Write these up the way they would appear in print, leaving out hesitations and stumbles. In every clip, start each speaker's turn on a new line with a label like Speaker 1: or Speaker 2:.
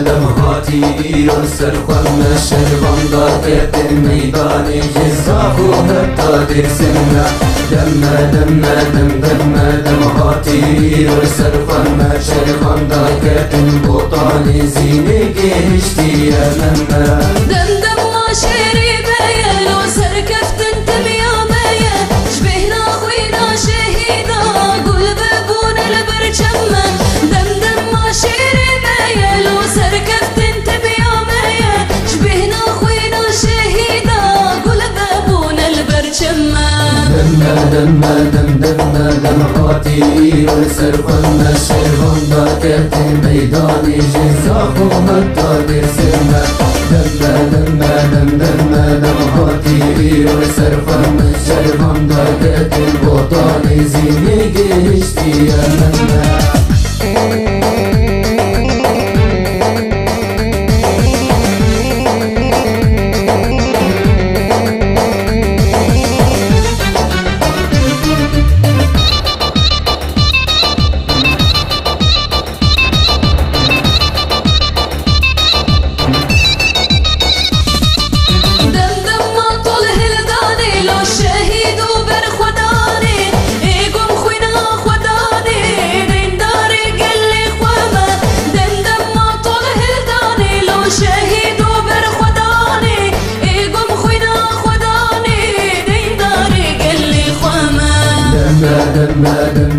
Speaker 1: دم هاتی ایران سرخم شربان دارد میدان جزاق و حتی در سنه دم هاتی ایران سرخم شربان دارد بوطان زینه گشتی من
Speaker 2: دم ما شری بیان و سرکفتن تمیا میا شبهنا خوینا شهیدا گل ببون البرچمه دم ما شری بیان و سرکفتن تمیا میا شبهنا خوینا شهیدا گل ببون البرچمه
Speaker 1: دم هاتی ایران سرخم شربان دارد میدان جزاق و حتی در سنه دم هاتی ایران سرخم شربان دارد بوطان زینه گشتی من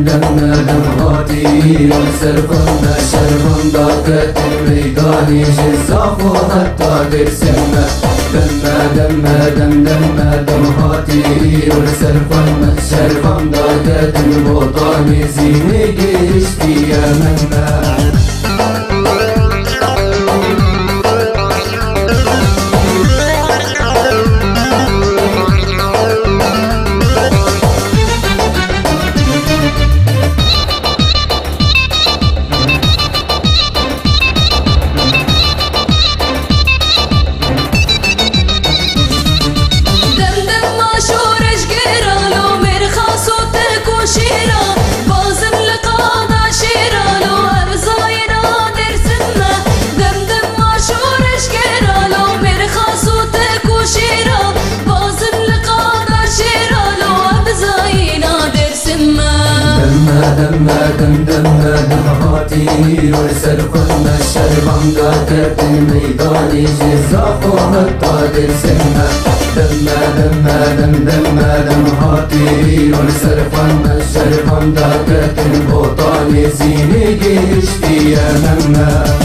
Speaker 1: دم هاتی ایران سرخم شربان دارد میدان جزاق و حتی در سنه دم هاتی ایران سرخم شربان دارد بوطان زینه گشتی من دم هاتی ایران سرخم شربان دارد میدان جزاق و حتی در سنه دم هاتی ایران سرخم شربان دارد بوطان زینه گشتی من